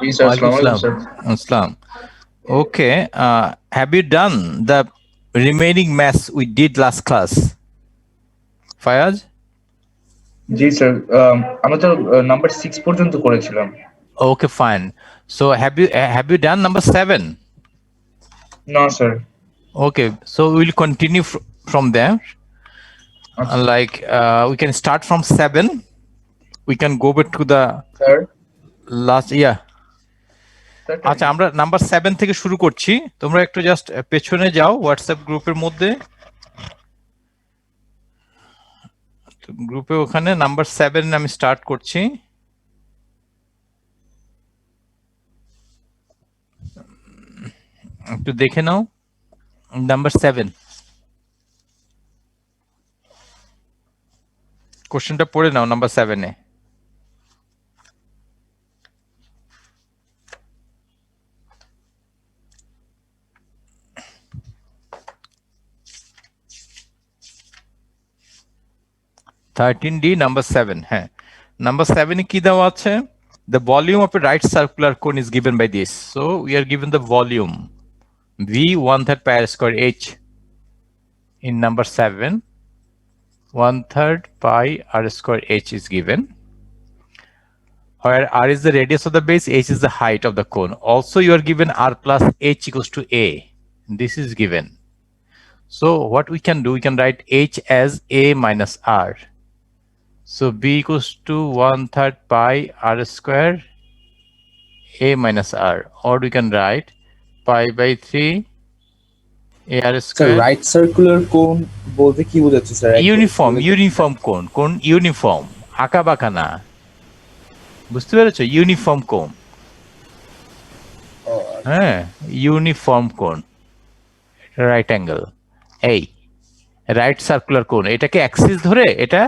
জি sir, আসসালামু আলাইকুম sir. Assalam. Okay. Have you done the remaining maths we did last class? Fayaz? G sir, আমরা তো number 6 পর্যন্ত করেছিলাম। Okay, fine. So have you done number 7? না sir. Okay. So we'll continue from there. আচ্ছা We can start from 7. We can go back to the sir. last. Yeah. Sir আচ্ছা, আমরা number 7 থেকে শুরু করছি। তোমরা একটু জাস্ট পেছনে যাও হোয়াটসঅ্যাপ গ্রুপের মধ্যে। গ্রুপে ওখানে নাম্বার 7 আমি স্টার্ট করছি। একটু দেখে নাও নাম্বার 7 কোশ্চেনটা পড়ে নাও নাম্বার 7-এ। D number 7, হ্যাঁ নাম্বার 7-এ কি দেওয়া আছে? The volume of a right circular cone is given by this. So we are given the volume V 1/3 pi r square h in number 7. 1/3 pi r square h is given, where r is the radius of the base, h is the height of the cone. Also you are given r plus h equals to a. This is given. So what we can do, we can write h as a minus r. So b equals to 1/3 pi r square a minus r, or we can write pi by 3 a r sir square. Right circular কোন বলতে কি বোঝাচ্ছে sir? Uniform কোন uniform, আঁকা বাঁকা না, বুঝতে পেরেছো? ইউনিফর্ম কোন, হ্যাঁ ইউনিফর্ম কোন, রাইট অ্যাঙ্গেল, এই রাইট সার্কুলার কোন, এটাকে অ্যাক্সিস ধরে এটা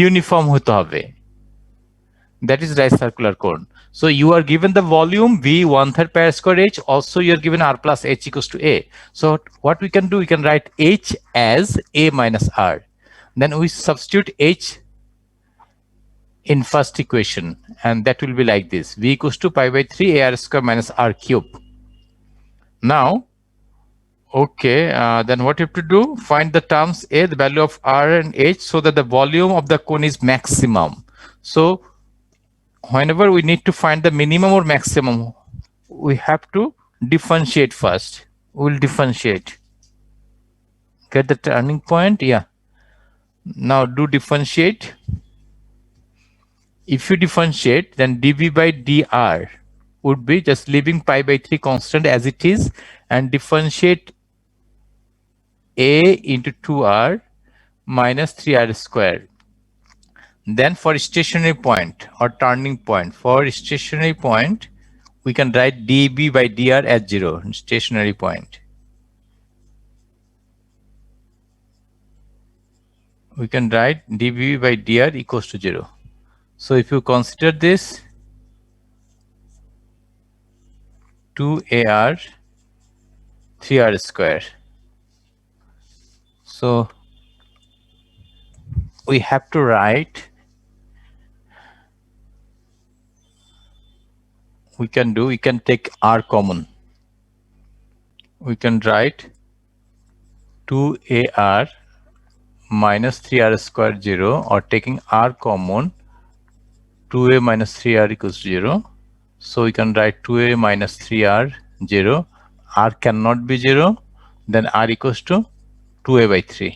ইউনিফর্ম হতে হবে। That is right circular cone. So you are given the volume V 1/3 pi r square h. Also you are given r plus h equals to a. So what we can do, we can write h as a minus r. Then we substitute h in first equation, and that will be like this: V equals to pi by 3 a r square minus r cube. Now, okay, then what you have to do, find the terms a, the value of r and h, so that the volume of the cone is maximum. So whenever we need to find the minimum or maximum, we have to differentiate first. We'll differentiate. Get the turning point, yeah. Now do differentiate. If you differentiate, then dv by dr would be just leaving pi by 3 constant as it is, and differentiate a into 2r minus 3r square. Then for stationary point or turning point, for stationary point, we can write dB by dr as 0, stationary point. We can write dB by dr equals to 0. So if you consider this, 2ar 3r square. So we have to write, we can take r common. We can write 2ar minus 3r square 0, or taking r common, 2a minus 3r equals 0. So we can write 2a minus 3r 0. R cannot be 0. Then r equals to 2a by 3.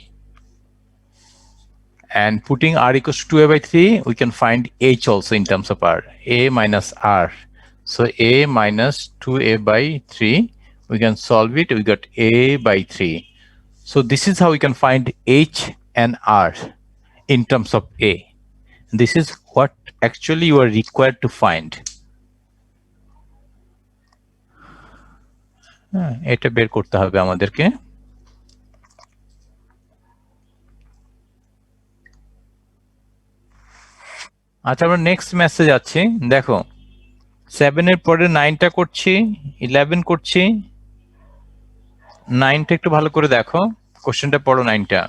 And putting r equals to 2a by 3, we can find h also in terms of r. A minus r. So a minus 2a by 3. We can solve it. We got a by 3. So this is how we can find h and r in terms of a. This is what actually you are required to find. এটা বের করতে হবে আমাদেরকে। আচ্ছা, আমরা next message আছি। দেখো 7-এর পরে 9টা করছি, 11 করছি। 9টা একটু ভালো করে দেখো, কোশ্চেনটা পড়ো 9টা।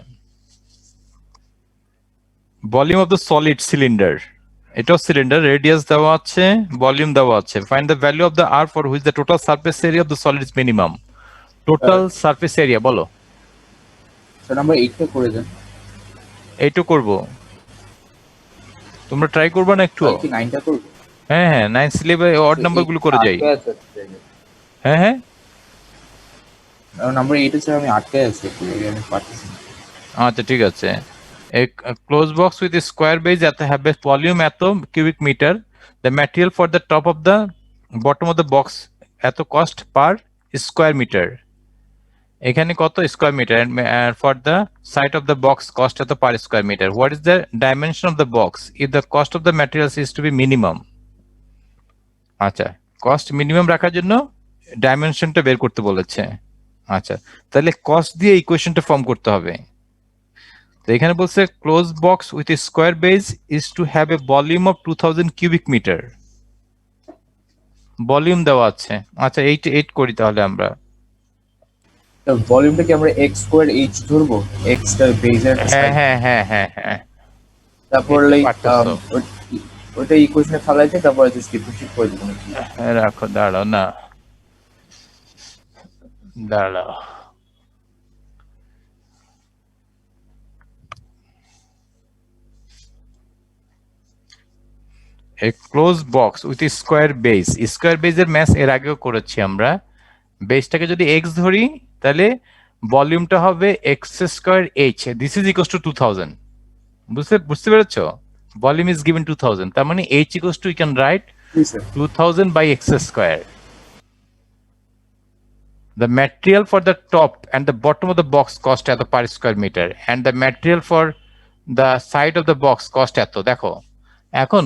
Volume of the solid cylinder এটাও সিলিন্ডার, রেডিয়াস দেওয়া আছে, ভলিউম দেওয়া আছে। Find the value of the R for which the total surface area of the solid is minimum. Total surface area বলো। স্যার নাম্বার 8 টা করে দেন। এইটু করব, তোমরা ট্রাই করবে না একটু? তাহলে কি 9 টা করব? হ্যাঁ হ্যাঁ, 9 সিলেবে অড নাম্বার গুলো করে যাই। হ্যাঁ হ্যাঁ, নাম্বার 8 এ স্যার আমি আটকে আছি, আমি পারতেছি না। আচ্ছা ঠিক আছে। A closed box with a square base at the have a volume এত cubic meter. The material for the top of the bottom of the box এত cost per square meter. এখানে কত square meter, and for the side of the box cost এত per square meter. What is the dimension of the box if the cost of the materials is to be minimum? আচ্ছা, cost minimum রাখার জন্য ডাইমেনশনটা বের করতে বলেছে। আচ্ছা, তাহলে cost দিয়ে ইকুয়েশনটা ফর্ম করতে হবে। তো এখানে বলছে close box with a square base is to have a volume of 2000 cubic meter. Volume দেওয়া আছে। আচ্ছা, 8 করি তাহলে আমরা। ভলিউমটা কি আমরা x স্কয়ার h ধরবো? x টা বেজের হ্যাঁ সাইড, হ্যাঁ হ্যাঁ হ্যাঁ হ্যাঁ, তারপর এটা লাইক পারতেছো। ওটা ইকুয়েশনে ফালাইতে তারপর জাস্ট ডিফারেন্সিয়েট করে দিবেন নাকি? রাখো, দাঁড়াও না, দাঁড়াও। A close box with square base, square বেজের ম্যাথ এর আগেও করেছি আমরা। বেসটাকে যদি এক্স ধরি তাহলে ভলিউমটা হবে x square h, this is equals to 2000। বুঝতে পেরেছো? ভলিউম ইজ গিভেন 2000, তার মানে h equals to, you can write please sir. 2000 by x square. The material for the top and the bottom of the box cost এত per square meter, and the material for the side of the box cost এত। দেখো এখন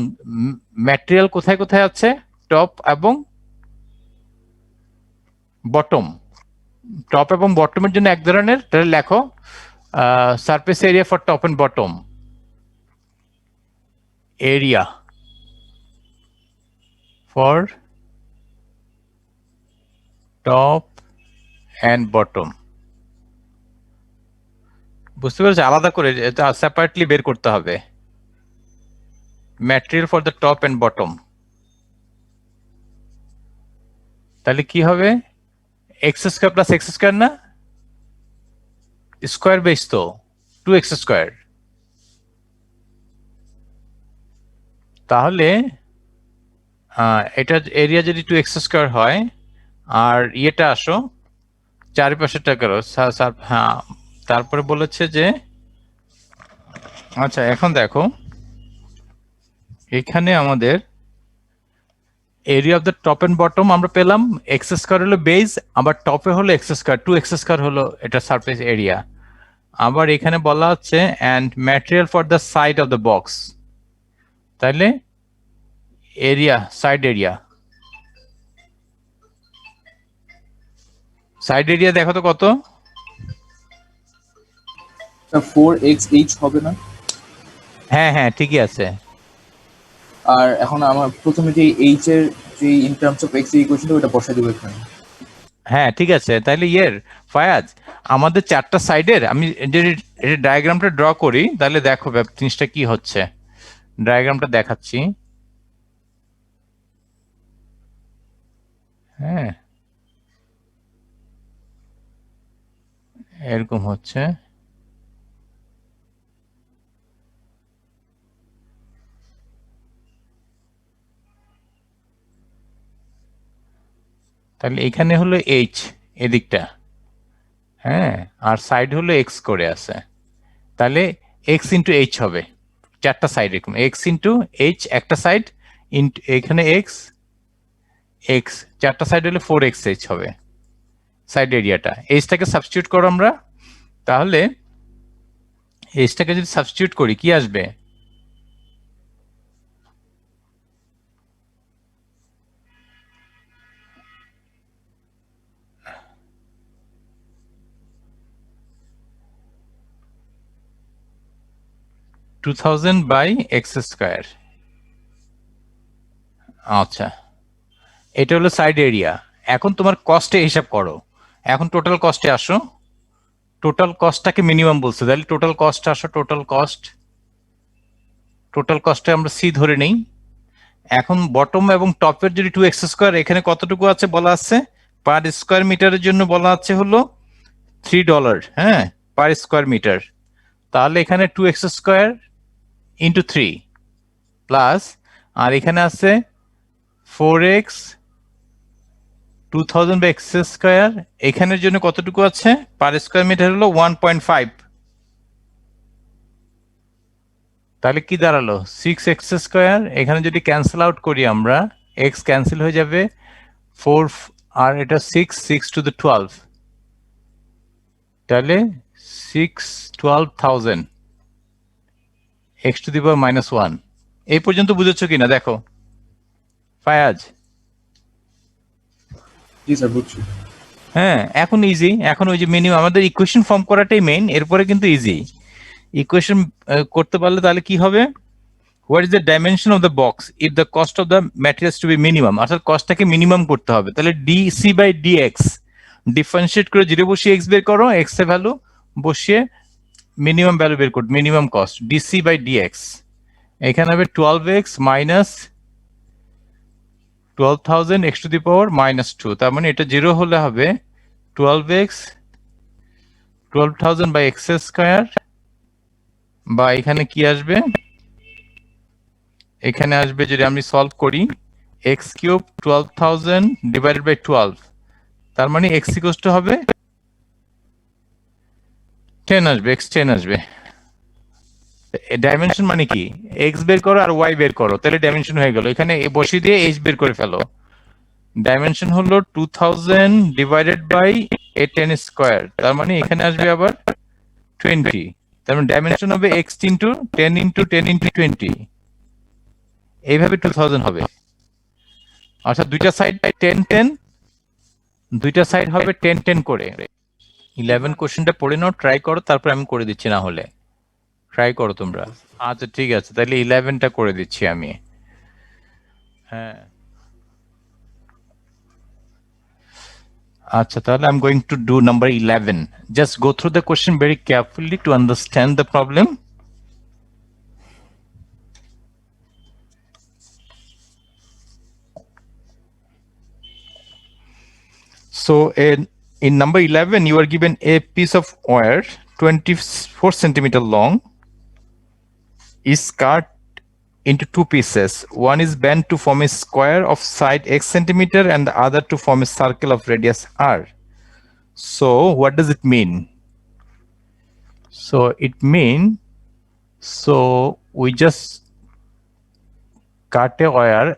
material কোথায় কোথায় আছে, top এবং bottom. Top এবং বটমের জন্য এক ধরনের, তাহলে লেখো surface area for top and bottom, area for top and bottom. বুঝতে পেরেছো? আলাদা করে এটা সেপারেটলি বের করতে হবে। Material for the top and bottom, তাহলে কি হবে? X square plus x square না, স্কোয়ার বেস তো 2x স্কোয়ার। তাহলে এটা এরিয়া যদি 2x স্কোয়ার হয়, আর ইয়েটা আসো চারিপাশেটা করো হ্যাঁ, তারপরে বলেছে যে আচ্ছা এখন দেখো এখানে আমাদের area of the top and bottom আমরা পেলাম, এক্স স্কোয়ার হলো বেস, আবার টপে হলো এক্স স্কোয়ার, 2x স্কোয়ার হলো এটা সারফেস এরিয়া। আবার এখানে বলা হচ্ছে and material for the side of the box, তাহলে area, side area, side area দেখো তো কত? 4xh হবে না? হ্যাঁ হ্যাঁ ঠিকই আছে। আর এখন আমার প্রথমে যে h এর যে ইন টার্মস অফ x এর ইকুয়েশনটা ওটা বসাই দেব এখানে। হ্যাঁ ঠিক আছে, তাহলে ফায়াজ আমাদের চারটা সাইডের আমি যে ডায়াগ্রামটা ড্র করি, তাহলে দেখো জিনিসটা কি হচ্ছে। ডায়াগ্রামটা দেখাচ্ছি। হ্যাঁ এরকম হচ্ছে। তাহলে এখানে হলো এইচ এদিকটা, হ্যাঁ, আর সাইড হলো এক্স করে আছে, তাহলে এক্স ইন্টু এইচ হবে। চারটা সাইড এরকম এক্স ইন্টু এইচ একটা সাইড, এখানে এক্স এক্স, চারটা সাইড হলে 4xh হবে সাইড এরিয়াটা। এইচটাকে সাবস্টিটিউট করো আমরা, তাহলে এইচটাকে যদি সাবস্টিটিউট করি কি আসবে? Two 2000 by x square. আচ্ছা, এটা হলো সাইড এরিয়া। এখন তোমার কস্টে হিসাব করো, এখন টোটাল কস্টে আসো। টোটাল কস্টটাকে মিনিমাম বলছে, তাহলে টোটাল কস্ট আসো, টোটাল কস্ট টোটাল কস্টে আমরা সি ধরে নেই। এখন বটম এবং টপের যদি 2x², এখানে কতটুকু আছে বলা আছে, পার স্কোয়ার মিটারের জন্য বলা আছে হলো $3, হ্যাঁ, পার স্কোয়ার মিটার। তাহলে এখানে 2x² ইন্টু 3 প্লাস, আর এখানে আছে 4x 2000 বাই x², এখানের জন্য কতটুকু আছে, পার স্কোয়ার মিটার হলো 1.5। তাহলে কি দাঁড়ালো, 6x²। এখানে যদি ক্যান্সেল আউট করি আমরা, x ক্যান্সেল হয়ে যাবে, 4 আর এটা 6 টু দ্য 12, তাহলে 612,000 x টু দি পাওয়ার -1। এই পর্যন্ত বুঝেছো কিনা দেখো ফায়াজ? জি স্যার, বুঝছি। হ্যাঁ, এখন ইজি। এখন ওই যে মিনিমাম আমাদের ইকুয়েশন ফর্ম করাটাই মেইন, এরপরে কিন্তু ইজি। ইকুয়েশন করতে পারলে তাহলে কি হবে, what is the dimension of the box if the cost of the materials to be minimum, অর্থাৎ কস্টটাকে মিনিমাম করতে হবে। তাহলে ডিসি বাই ডিএক্স ডিফারেন্সিয়েট করে 0 বসিয়ে এক্স বের করো, এক্স এর ভ্যালু বসিয়ে মিনিমাম ভ্যালু বের করো, minimum cost dc by dx. এখানে হবে 12x minus 12,000 x to the power -2। তার মানে এটা 0 হলে হবে 12x 12,000 বাই x², বা এখানে কি আসবে, এখানে আসবে যদি আমি সলভ করি x³ 12,000 ডিভাইডেড বাই 12, তার মানে x ইকুয়ালস টু হবে 10 আসবে, x10 আসবে। ডাইমেনশন মানে কি, x বের করো আর y বের করো, তাহলে ডাইমেনশন হয়ে গেল। এখানে বসিয়ে দিয়ে h বের করে ফেলো। ডাইমেনশন হলো 2000 ডিভাইডেড বাই 10², তার মানে এখানে আসবে আবার 20, তার মানে ডাইমেনশন হবে x ইন্টু 10 ইন্টু 10 ইন্টু 20, এইভাবে 2000 হবে। অর্থাৎ দুইটা সাইড 10 10, দুইটা সাইড হবে 10 10 করে। 11 কোশ্চেনটা পড়ে নাও, ট্রাই করো, তারপর আমি করে দিচ্ছি, না হলে ট্রাই করো তোমরা। আচ্ছা ঠিক আছে, তাহলে 11টা করে দিচ্ছি আমি। হ্যাঁ আচ্ছা, তাহলে I'm going to do number 11. Just go through the question very carefully to understand the problem. So in number 11, you are given a piece of wire 24 centimeter long is cut into two pieces. One is bent to form a square of side x centimeter and the other to form a circle of radius r. So what does it mean? So it means, so we just cut a wire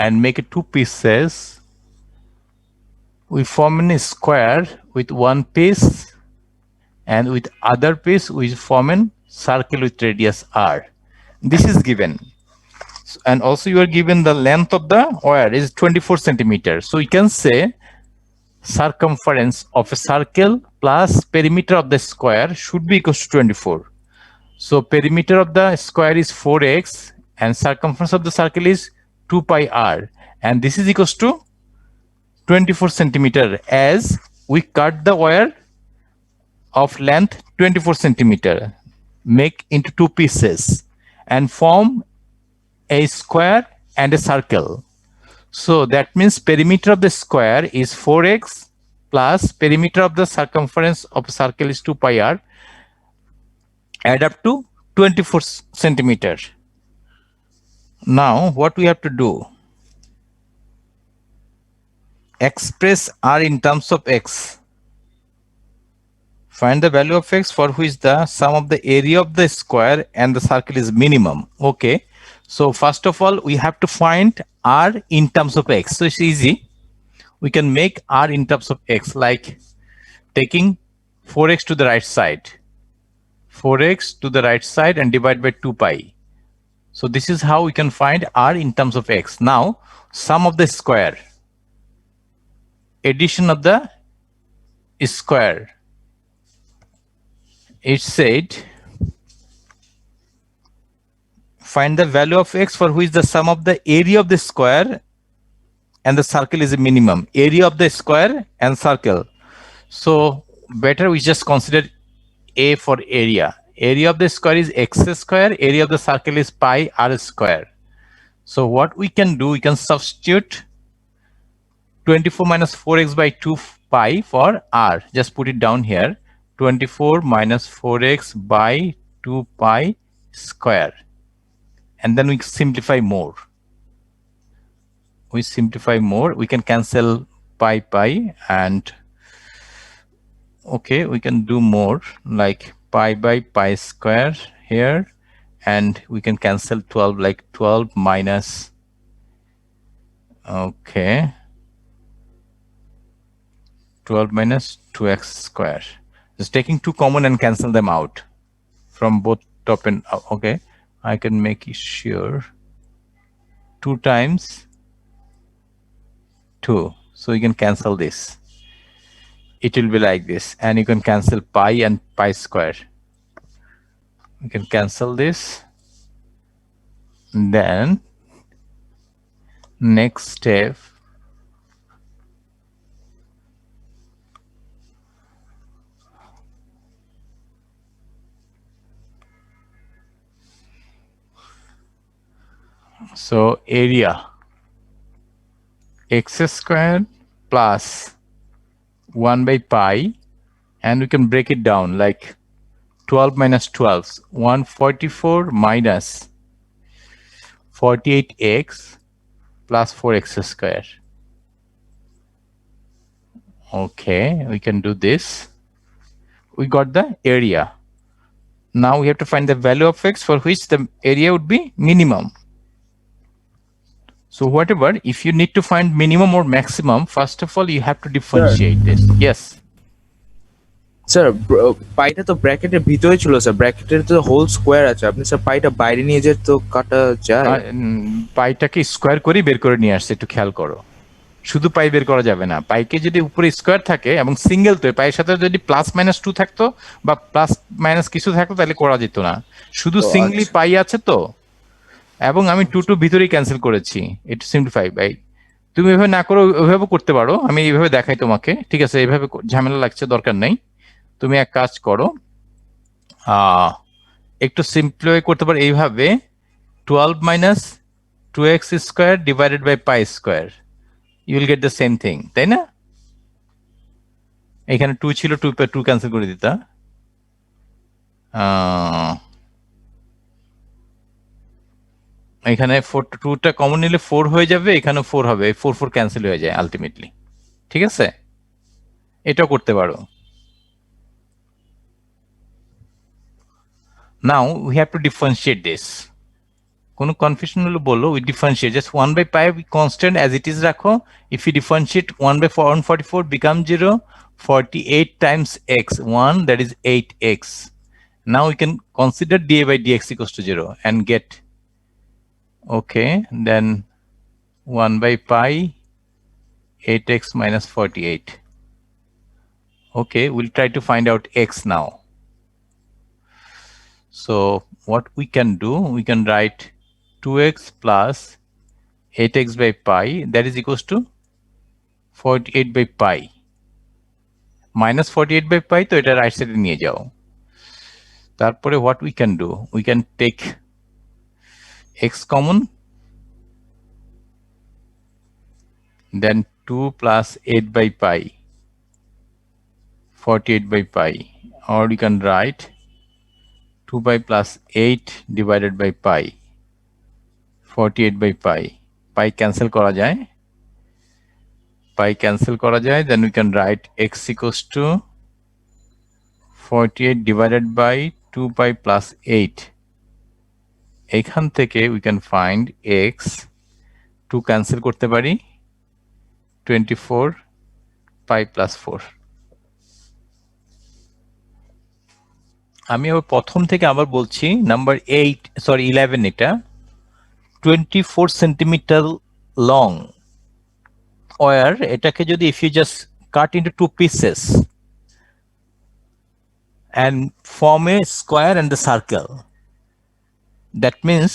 and make it two pieces. We form a square with one piece, and with other piece we form a circle with radius r. This is given, and also you are given the length of the wire is 24 centimeters. So you can say circumference of a circle plus perimeter of the square should be equal to 24. So perimeter of the square is 4x and circumference of the circle is 2 pi r, and this is equals to 24 centimeter, as we cut the wire of length 24 centimeter, make into two pieces and form a square and a circle. So that means perimeter of the square is 4x plus perimeter of the circumference of a circle is 2 pi r, add up to 24 centimeter. Now what we have to do, express r in terms of x. Find the value of x for which the sum of the area of the square and the circle is minimum. Okay, so first of all we have to find r in terms of x. So it's easy, we can make r in terms of x like taking 4x to the right side, 4x to the right side and divide by 2 pi. So this is how we can find r in terms of x. Now sum of the square, addition of the square, it said find the value of x for which the sum of the area of the square and the circle is a minimum. Area of the square and circle, so better we just consider a for area. area of the square is x square, area of the circle is pi r square. So what we can do, we can substitute 24 minus 4x by 2 pi for r. Just put it down here. 24 minus 4x by 2 pi square. And then we simplify more. We simplify more. We can cancel pi and okay, we can do more like pi by pi square here, and we can cancel 12 like 12 minus okay 12 minus 2x square. Just taking 2 common and cancel them out from both top and okay, I can make it sure 2 times 2, so you can cancel this. It will be like this, and you can cancel pi and pi square. You can cancel this. Then next step, so area x square plus 1 by pi, and we can break it down like 12 minus 12, 144 minus 48x plus 4x square. Okay, we can do this. We got the area. Now we have to find the value of x for which the area would be minimum. So whatever, if you need to find minimum or maximum, first of all, you have to differentiate this. Yes. Sir পাইটা তো ব্র্যাকেটের ভিতরে ছিল sir, ব্র্যাকেটের তো whole square আছে, আপনি sir পাইটা বাইরে নিয়ে যেতে তো কাটা যায়। পাইটাকে স্কোয়ার করে বের করে নিয়ে আসছে, একটু খেয়াল করো। শুধু পাই বের করা যাবে না, পাইকে যদি উপরে স্কোয়ার থাকে এবং সিঙ্গেল, তো পাইয়ের সাথে যদি প্লাস মাইনাস 2 থাকতো বা প্লাস মাইনাস কিছু থাকতো তাহলে করা যেত না। শুধু সিঙ্গলি পাই আছে তো, এবং আমি 2 ভিতরেই ক্যান্সেল করেছি। একটু সিম্পলিফাই বাই, তুমি এভাবে না করো ওইভাবে করতে পারো, আমি এইভাবে দেখাই তোমাকে, ঠিক আছে? এইভাবে ঝামেলা লাগছে, দরকার নেই। তুমি এক কাজ করো, একটু সিম্পলিফাই করতে পারো এইভাবে, 12 minus 2x square divided by pi square, you will get the same thing, তাই না? এখানে 2 ছিল, 2 ক্যান্সেল করে দিতা। এখানে 2টা কমন নিলে 4 হয়ে যাবে, এখানে 4 হবে, 4 ক্যান্সেল হয়ে যায় আলটিমেটলি, ঠিক আছে? এটাও করতে পারো। Now we have to differentiate this. কোনো কনফিউশন হলে বলো, we differentiate just 1 by pi constant as it is রাখো। If you differentiate 1 by 144 become 0, 48 times x 1, that is 8x. Now we can consider dA by dx equals to 0 and get, okay, then 1 by pi 8x minus 48. Okay, we'll try to find out x now. So what we can do, we can write 2x plus 8x by pi, that is equals to 48 by pi. Minus 48 by pi, তো এটা right সাইডে নিয়ে যাও। তারপরে what we can do, we can take x common, then 2 plus 8 by pi, 48 by pi, or you can write 2 pi plus 8 divided by pi, 48 by pi. Pi cancel করা যায়, pi cancel করা যায়, then we can write x equals to 48 divided by 2 pi plus 8. এখান থেকে we can find x, 2 cancel করতে পারি, 24 pi plus 4. আমি আবার প্রথম থেকে আবার বলছি, নাম্বার 11 এটা 24 সেন্টিমিটার লং, ওয়ার এটাকে যদি if you just cut into 2 pieces and form a square and the circle, that means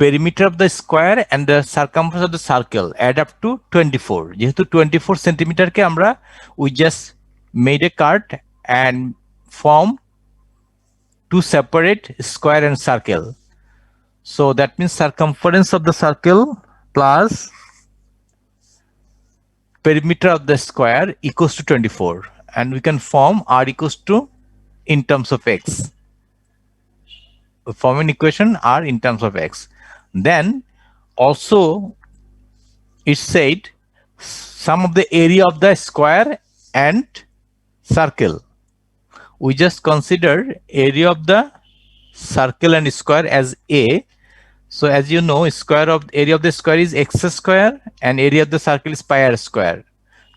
perimeter of the square and the circumference of the circle add up to 24. যেহেতু 24 সেন্টিমিটারকে আমরা we just made a cut and form to separate square and circle. So that means circumference of the circle plus perimeter of the square equals to 24, and we can form r equals to in terms of x. Form an equation r in terms of x. Then also it said sum of the area of the square and circle. We just consider area of the circle and square as a. So as you know, square of area of the square is x square and area of the circle is pi r square.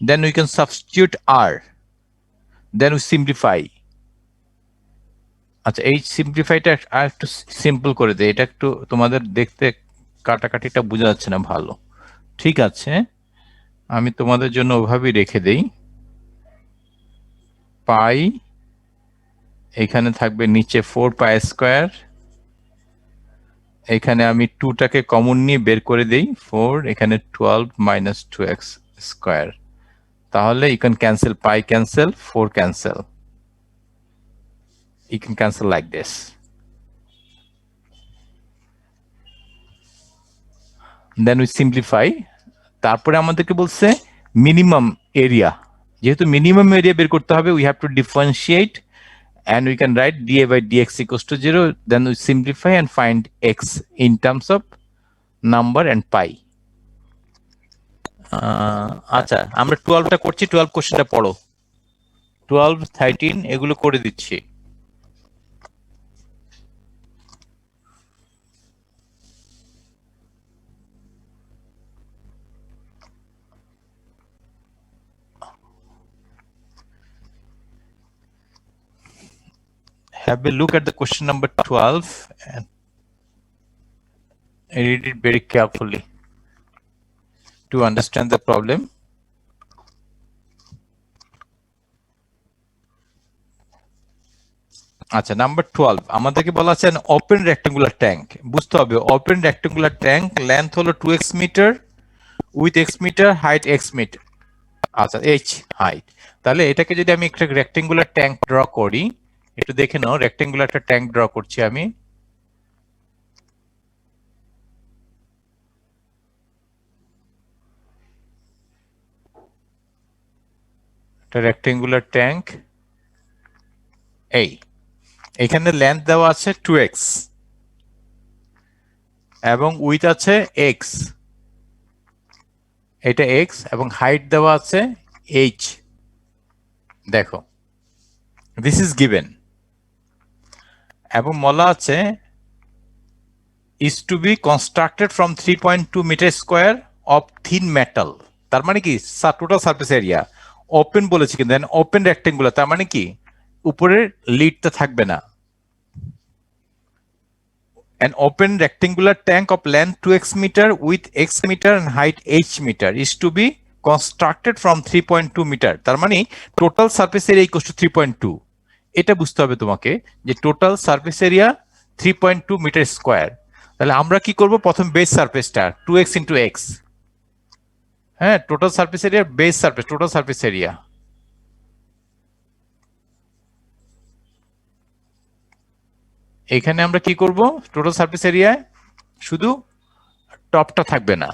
Then we can substitute r. Then we simplify. আচ্ছা, এই সিম্পলিফাইটা আর একটু simple করে দেয়, এটা একটু তোমাদের দেখতে কাটাকাটিটা বোঝা যাচ্ছে না ভালো। ঠিক আছে, আমি তোমাদের জন্য ওভাবেই রেখে দেই। পাই এখানে থাকবে নিচে 4 পাই স্কয়ার, এখানে আমি 2টাকে কমন নিয়ে বের করে দেই 4, এখানে 12 মাইনাস 2x স্কয়ার। তাহলে you can cancel pi cancel, 4 cancel. You can cancel like this. Then we simplify. তারপরে আমাদেরকে বলছে মিনিমাম এরিয়া, যেহেতু মিনিমাম এরিয়া বের করতে হবে we have to differentiate and we can write dA by dx equals to 0. Then we simplify and find x in terms of number and pi. আচ্ছা, আমরা 12টা করছি, 12 কোশ্চেনটা পড়ো। 12, 13 এগুলো করে দিচ্ছি। Have a look at the question number 12 and read it very carefully to understand the problem. আচ্ছা, number 12 আমাদেরকে বলা আছে ওপেন রেক্টাঙ্গুলার ট্যাঙ্ক। বুঝতে হবে ওপেন রেক্টাঙ্গুলার ট্যাঙ্ক লেন্থ হলো 2x meter, with x meter, height x meter. আচ্ছা, h height. তাহলে এটাকে যদি আমি একটা রেক্টাঙ্গুলার ট্যাঙ্ক ড্র করি, একটু দেখে নাও, রেক্টাঙ্গুলার একটা ট্যাঙ্ক ড্র করছি আমি। একটা রেক্টাঙ্গুলার ট্যাঙ্ক, এই এখানে লেন্থ দেওয়া আছে 2x এবং উইথ আছে x, এটা x, এবং হাইট দেওয়া আছে h। দেখো, দিস ইজ গিভেন, এবং বলা আছে is to be constructed from 3.2 meter square of thin metal। তার মানে কি টোটাল সারফেস এরিয়া ওপেন বলেছি, কিন্তু ওপেন রেক্টাঙ্গুলার, তার মানে কি উপরের লিডটা থাকবে না। An open rectangular tank of length 2x meter with x meter and height h meter is to be constructed from 3.2 meter। তার মানে total surface area equal to 3.2। এটা বুঝতে হবে তোমাকে যে total surface area 3.2 meter square. তাহলে আমরা কি করব, প্রথম বেস সারফেসটা 2x ইনটু x, হ্যাঁ, total surface area base surface, total surface area. এখানে আমরা কি করব, টোটাল সারফেস এরিয়ায় শুধু টপটা থাকবে না,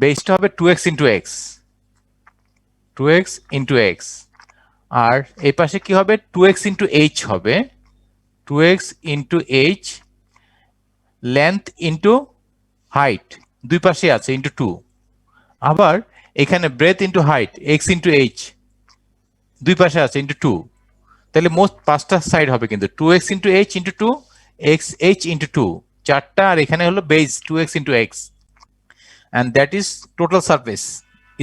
বেসটা হবে 2x into x, 2x into x, আর এই পাশে কি হবে 2x ইনটু h হবে, 2x into h, length into height দুই পাশে আছে ইনটু 2, আবার এখানে breadth into height x into h দুই পাশে আছে ইনটু 2। তাহলে মোট 5টা সাইড হবে কিন্তু 2x into h into 2, x h into 2, 4টা, আর এখানে হলো base 2x into x, and that is total surface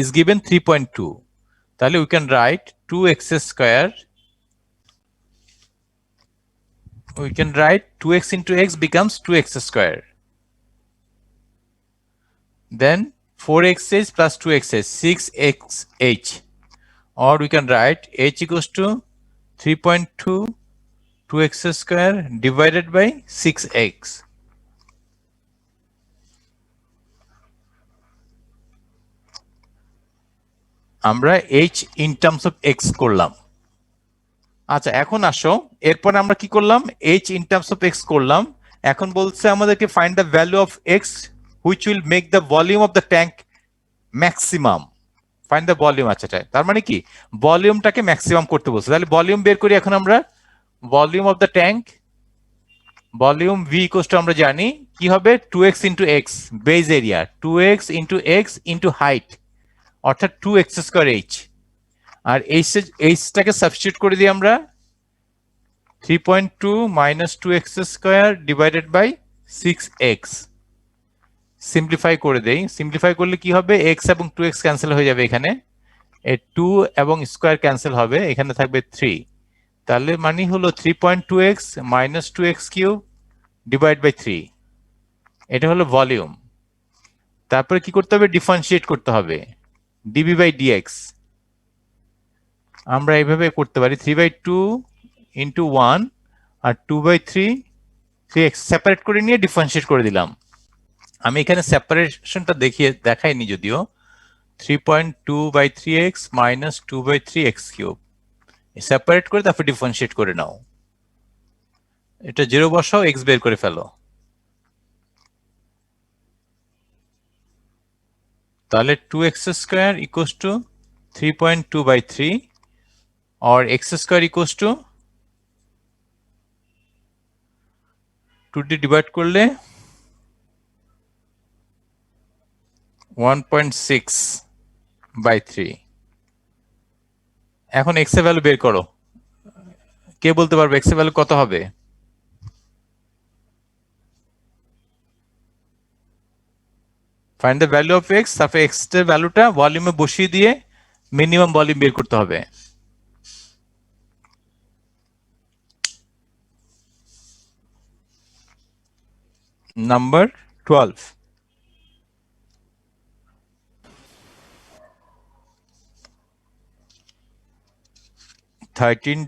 is given 3.2। তাহলে we can write 2x square, we can write 2x into x becomes 2x square, then 4xh plus 2xh 6xh, or we can write h equals to 3.2 2x square divided by 6x। আমরা h in terms of x করলাম, আচ্ছা এখন আসো, এরপর আমরা কি করলাম, h in terms of x করলাম। এখন বলছে আমাদেরকে find the value of x which will make the volume of the tank maximum. Find the volume, আচ্ছা তার মানে কি ভলিউমটাকে ম্যাক্সিমাম করতে বলছে। তাহলে ভলিউম বের করি এখন আমরা। Volume of the tank, volume v equals to আমরা জানি কি হবে 2x into x base area, 2x into x into height, অর্থাৎ 2x স্কোয়ার h। আর এইচটাকে সাবস্টিটিউট করে দিই আমরা 3.2 minus 2x square divided by 6x। Simplify করে দেই, সিম্পলিফাই করলে কি হবে, x এবং 2x ক্যান্সেল হয়ে যাবে, এখানে 2 এবং স্কোয়ার ক্যান্সেল হবে, এখানে থাকবে 3। তাহলে মানে হলো 3.2x minus 2x cube divide by 3, এটা হলো ভলিউম। তারপরে কি করতে হবে, ডিফারেন্সিয়েট করতে হবে, ডিবি বাই ডিএক্স। আমরা এইভাবে করতে পারি 3/2 ইন্টু 1 আর 2/3, 3x সেপারেট করে নিয়ে ডিফারেন্সিয়েট করে দিলাম। আমি এখানে সেপারেশনটা দেখাইনি যদিও, 3.2/3x minus 2/3x cube separate করে তারপর ডিফারেন্সিয়েট করে নাও। এটা 0 বসাও, x বের করে ফেলো। তাহলে 2x স্কোয়ার ইকুয়ালস টু 3.2/3 और x स्क्वायर इक्वल्स टू 2 দিয়ে ডিভাইড করলে 1.6/3। এখন x এর ভ্যালু বের করো, কে বলতে পারবে x এর ভ্যালু কত হবে? Find the value of x, তারপরে x এর ভ্যালুটা ভলিউমে বসিয়ে দিয়ে মিনিমাম ভলিউম বের করতে হবে। Number 12,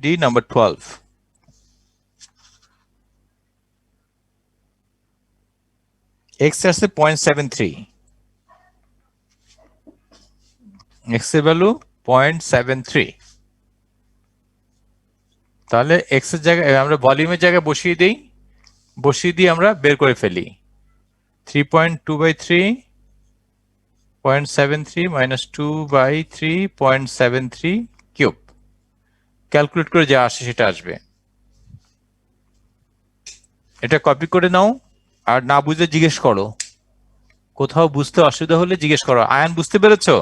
D number 12। x আছে 0.73, x এর ভ্যালু 0.73। তাহলে x এর জায়গায় আমরা ভলিউমের জায়গায় বসিয়ে দেই, বসিয়ে দিয়ে আমরা বের করে ফেলি 3.2/3 0.73 মাইনাস 2/3 0.73 কিউব। ক্যালকুলেট করে যা আসে সেটা আসবে। এটা কপি করে নাও, আর না বুঝলে জিজ্ঞেস করো, কোথাও বুঝতে অসুবিধা হলে জিজ্ঞেস করো। আয়ান বুঝতে পেরেছো?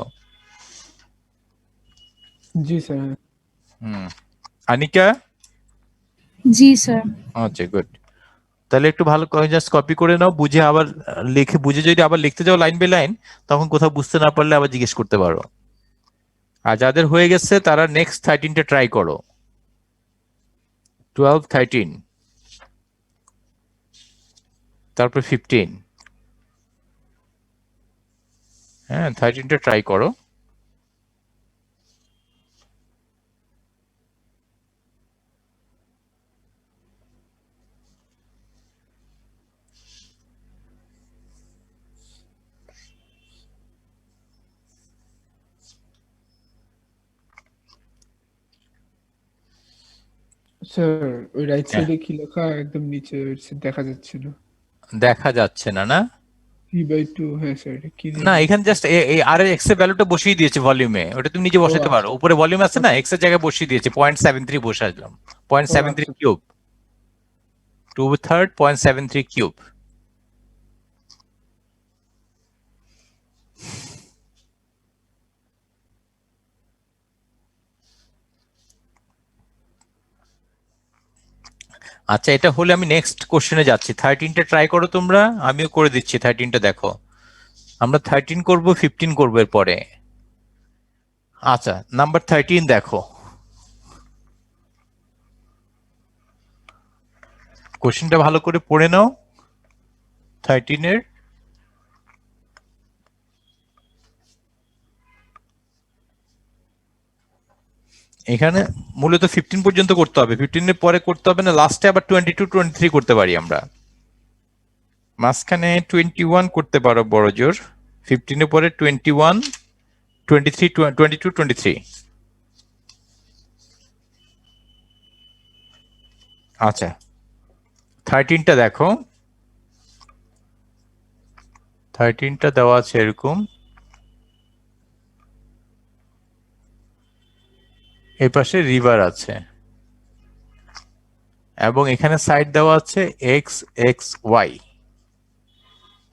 জি স্যার। আনিকা? জি স্যার। আচ্ছা গুড। তাহলে একটু ভালো করে জাস্ট কপি করে নাও, বুঝে আবার লিখে, বুঝে যদি আবার লিখতে যাও লাইন বাই লাইন, তখন কোথাও বুঝতে না পারলে আবার জিজ্ঞেস করতে পারো। আর যাদের হয়ে গেছে তারা নেক্সট 13টা ট্রাই করো, 12, 13, তারপর 15। হ্যাঁ 13টা ট্রাই করো। স্যার ওই রাইট সাইডে কি লেখা একদম নিচে দেখা যাচ্ছে না। দেখা যাচ্ছে না, না 3/2, হ্যাঁ স্যার এটা কি না এখানে জাস্ট এই আর এক্স এর ভ্যালুটা বসিয়ে দিয়েছে ভলিউমে, ওটা তুমি নিজে বসাতে পারো। উপরে ভলিউম আছে না, এক্স এর জায়গায় বসিয়ে দিয়েছে 0.73 বসালাম, 0.73 কিউব, 2/3 0.73 কিউব। আচ্ছা এটা হলে আমি নেক্সট কোশ্চেনে যাচ্ছি। 13টা ট্রাই করো তোমরা, আমিও করে দিচ্ছি 13টা। দেখো আমরা 13 করব, 15 করবো এরপরে। আচ্ছা নাম্বার 13 দেখো, কোশ্চেনটা ভালো করে পড়ে নাও 13 এর। এখানে মূলত 15 পর্যন্ত করতে হবে, 15 এর পরে করতে হবে না, লাস্টে আবার 22, 23 করতে পারি আমরা, মাঝখানে 21 করতে পারো বড় জোর। 15 এর পরে 21, 23, 22, 23। আচ্ছা 13টা দেখো, 13টা দেওয়া আছে এরকম, এই পাশে রিভার আছে এবং এখানে সাইড দেওয়া আছে x x y.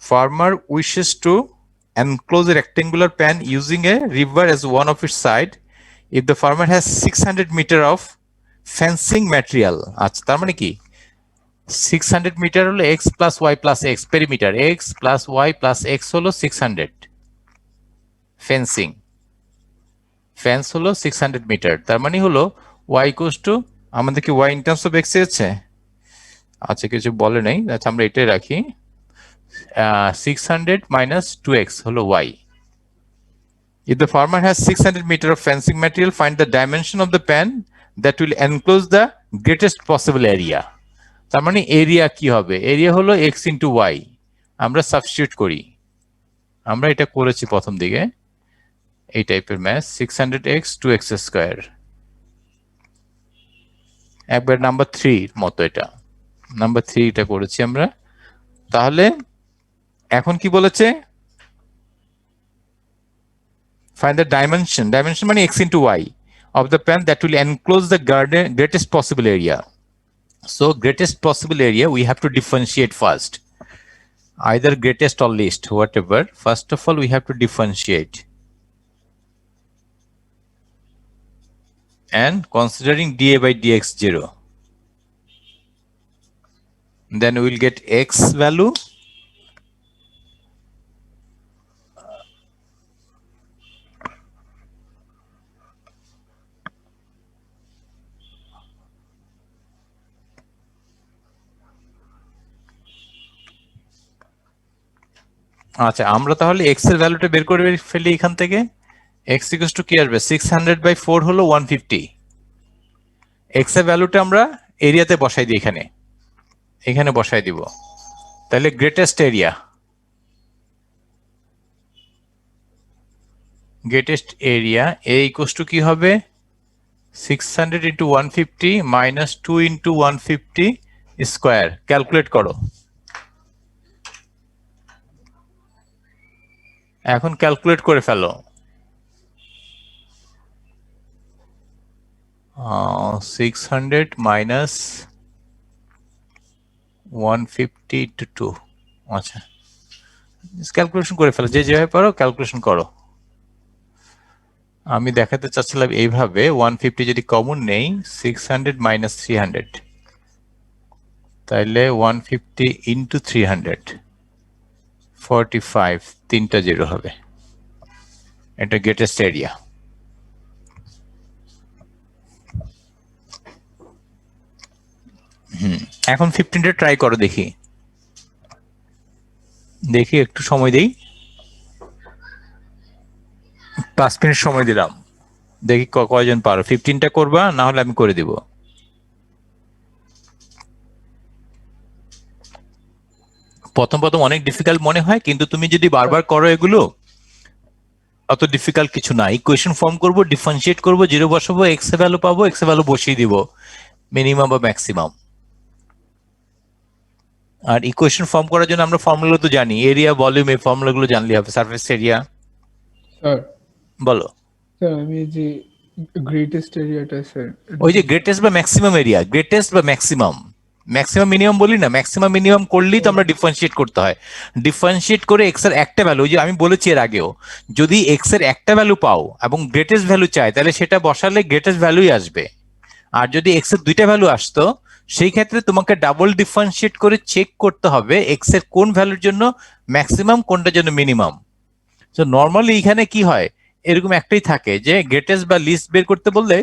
Farmer wishes to enclose a rectangular pan using a river as one of its side. If the farmer has 600 meter of fencing material, আচ্ছা তার মানে কি 600 মিটার হলো x plus y plus x perimeter, x plus y plus x হলো 600, fencing fence হলো 600 metre, তার মানে হলো y ইকুয়ালস টু, আমাদের কি y in terms of x এসেছে? আচ্ছা কিছু বলে নাই, আচ্ছা আমরা এটাই রাখি, 600 minus 2x হলো y. If the farmer has 600 meter of fencing material, find the dimension of the pan that will enclose the greatest possible area. তার মানে এরিয়া কি হবে? এরিয়া হলো x into y, আমরা সাবস্টিটিউট করি, আমরা এটা করেছি প্রথম দিকে এই টাইপের ম্যাথ, 600x 2x স্কয়ার, একবার নাম্বার 3 মতো, এটা নাম্বার 3 এটা করেছি আমরা। তাহলে এখন কি বলেছে? Find the dimension, dimension মানে x into y of the pan that will enclose the garden greatest possible area. So greatest possible area we have to differentiate first, either greatest or least, whatever. First of all we have to differentiate, and considering dA by dx 0, then we will get x value আচ্ছা আমরা তাহলে x এর ভ্যালুটা বের করে ফেলি এখান থেকে, x ইকুয়ালস টু কি আসবে, 600 বাই 4 হলো 150, x এর ভ্যালুটা আমরা এরিয়াতে বসাই দিই, এখানে এখানে বসাই দিব, তাহলে greatest area, greatest area a equals to কি হবে, 600 into 150 minus 2 into 150 square, calculate করো, এখন ক্যালকুলেট করে ফেলো, 600 মাইনাস 150 টু 2, আচ্ছা ক্যালকুলেশন করে ফেলো, যে যেভাবে পারো ক্যালকুলেশন করো। আমি দেখাতে চাচ্ছিলাম এইভাবে, 150 যদি কমন নেই, 600 মাইনাস 300, তাইলে 150 ইন্টু 300 45, তিনটা জিরো হবে, এটা গ্রেটেস্ট এরিয়া। এখন 15টা ট্রাই করো, দেখি দেখি একটু সময় দেই, 5 মিনিট সময় দিলাম, দেখি কয়জন পারো, 15টা করবা, না হলে আমি করে দিব। প্রথম প্রথম অনেক ডিফিকাল্ট মনে হয়, কিন্তু তুমি যদি বারবার করো এগুলো অত ডিফিকাল্ট কিছু না। ইকুয়েশন ফর্ম করব, ডিফারেন্সিয়েট করব, জিরো বসাবো, এক্স এর ভ্যালু পাবো, এক্স এর ভ্যালু বসিয়ে দিব, মিনিমাম বা ম্যাক্সিমাম। আর ইকুয়েশন ফর্ম করার জন্য আমরা ফর্মুলা তো জানি, এরিয়া ভলিউম, এই ফর্মুলাগুলো জানলে হবে, সারফেস এরিয়া। স্যার বলো। স্যার আমি যে গ্রেটেস্ট এরিয়াটা স্যার, ওই যে গ্রেটেস্ট বা ম্যাক্সিমাম এরিয়া, গ্রেটেস্ট বা ম্যাক্সিমাম, ম্যাক্সিমাম মিনিমাম বলি না, ম্যাক্সিমাম মিনিমাম করলেই তো আমরা ডিফারেন্সিয়েট করতে হয়। ডিফারেন্সিয়েট করে এক্স এর একটা ভ্যালু, যে আমি বলেছি এর আগেও, যদি এক্স এর একটা ভ্যালু পাও এবং গ্রেটেস্ট ভ্যালু চাই, তাহলে সেটা বসালে গ্রেটেস্ট ভ্যালুই আসবে। আর যদি এক্স এর দুইটা ভ্যালু আসতো, সেই ক্ষেত্রে তোমাকে ডাবল ডিফারেন্সিয়েট করে চেক করতে হবে এক্স এর কোন ভ্যালুর জন্য ম্যাক্সিমাম, কোনটার জন্য মিনিমাম। তো নর্মালি এখানে কি হয়, এরকম একটাই থাকে যে গ্রেটেস্ট বা লিস্ট বের করতে বললে,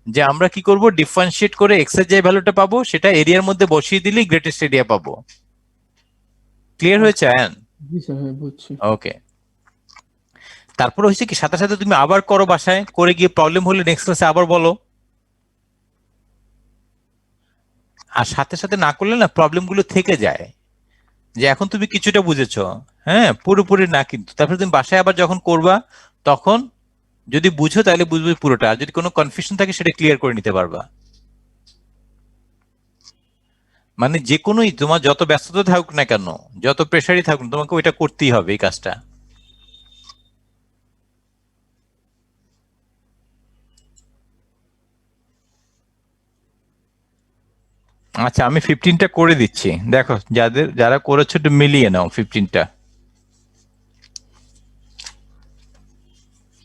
যে আমরা কি করব, ডিফারেন্সিয়েট করে এক্স এর যে ভ্যালুটা পাবো সেটা এরিয়ার মধ্যে বসিয়ে দিলেই গ্রেটেস্ট এরিয়া পাবো। ক্লিয়ার হয়েছে আয়ান? জি স্যার, হ্যাঁ বুঝছি। ওকে, তারপর হচ্ছে কি, সাথে সাথে তুমি আবার করো, বাসায় করে গিয়ে প্রবলেম হলে নেক্সট ক্লাসে আবার বলো। আর সাথে সাথে না করলে না প্রবলেম গুলো থেকে যায়, যে এখন তুমি কিছুটা বুঝেছো, হ্যাঁ পুরোপুরি না, কিন্তু তারপরে তুমি বাসায় আবার যখন করবা, তখন যদি বুঝো তাহলে বুঝবে পুরোটা, আর যদি কোনো কনফিউশন থাকে সেটা ক্লিয়ার করে নিতে পারবা। মানে যে কোনোই তোমার যত ব্যস্ততা থাকুক না কেন, যত প্রেশারই থাকুক, তোমাকে ওইটা করতেই হবে এই কাজটা। আচ্ছা, আমি 15টা করে দিচ্ছি, দেখো যারা করেছো একটু মিলিয়ে নাও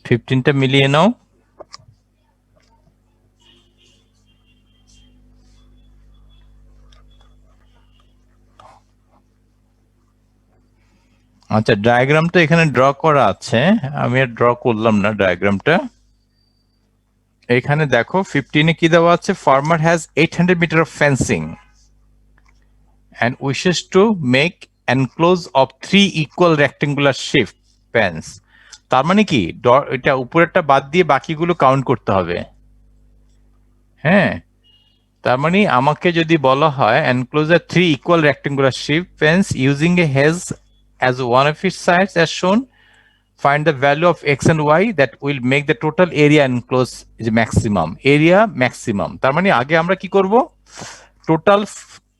15টা মিলিয়ে নাও। আচ্ছা, ডায়াগ্রামটা এখানে ড্র করা আছে, আমি আর ড্র করলাম না ডায়াগ্রামটা। এখানে দেখো 15-এ কি দেওয়া আছে, farmer has 800 meter of fencing and wishes to make enclose of 3 equal rectangular shift fence। তার মানে কি, এটা উপরেরটা বাদ দিয়ে বাকিগুলো কাউন্ট করতে হবে। হ্যাঁ, তার মানে আমাকে যদি বলা হয় enclose a 3 equal rectangular shift fence using a hedge as one of its sides as shown, find the value of x and y that will make the total area enclosed is maximum area maximum। তার মানে আগে আমরা কি করব, total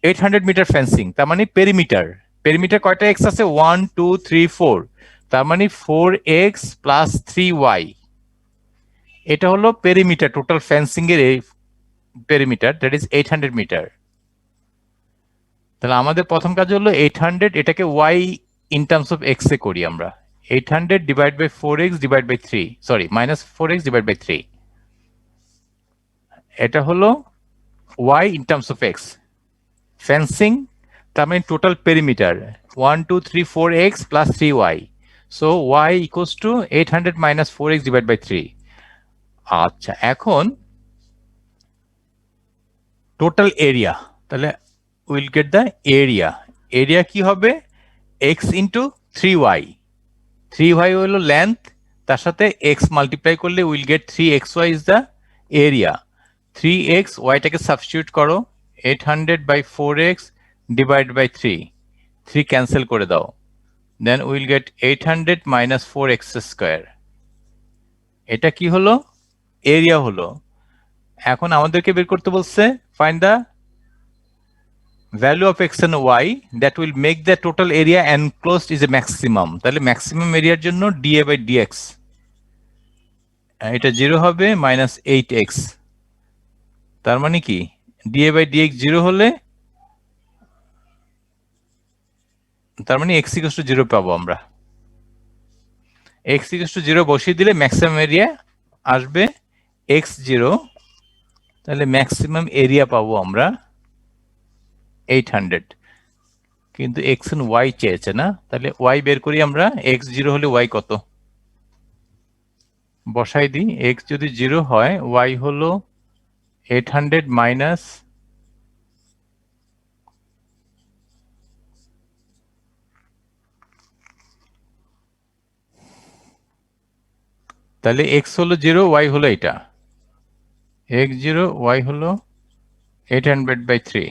800 metre fencing, তার মানে perimeter, perimeter কয়টা x আছে, 1 2 3 4, তার মানে 4x প্লাস 3y, এটা হলো পেরিমিটার, টোটাল ফেন্সিং এর এই পেরিমিটার, দ্যাট ইজ 800 মিটার। তাহলে আমাদের প্রথম কাজ হলো 800, এটাকে y in terms of x এ করি আমরা, 800 divide by 4x divide by 3, sorry minus 4x divide by 3, এটা হলো y in terms of x fencing, তার মানে total perimeter 1 2 3 4x plus 3y, so y equals to 800 minus 4x divide by 3। আচ্ছা, এখন total area, তাহলে will get the area, area কি হবে, x into 3y, 3y হলো লেন্থ, তার সাথে x মাল্টিপ্লাই করলে will get 3xy is the area. 3x ওয়াইটাকে সাবস্টিটিউট করো, 800 by 4x divide by 3, 3 cancel করে দাও, then will get 800 minus 4x square, এটা কি হলো, এরিয়া হলো। এখন আমাদেরকে বের করতে বলছে find the value of x and y that will make the total area enclosed is a maximum. তাহলে ম্যাক্সিমাম এরিয়ার জন্য ডিএ বাই ডিএক্স, এটা 0 হবে, মাইনাস 8x, তার মানে কি ডিএ বাই ডিএক্স 0 হলে, তার মানে x ইকুয়াল টু 0 পাবো আমরা। x ইকুয়াল টু 0 বসিয়ে দিলে ম্যাক্সিমাম এরিয়া আসবে x0, তাহলে ম্যাক্সিমাম এরিয়া পাবো আমরা 800, কিন্তু x and y চেয়েছে না, তাহলে y বের করি আমরা, x0 হলে y কত, বসাই দিই, x যদি 0 হয় y হলো 800 মাইনাস, তাহলে x হলো 0, y হলো এটা, x0 y হলো 800 বাই 3।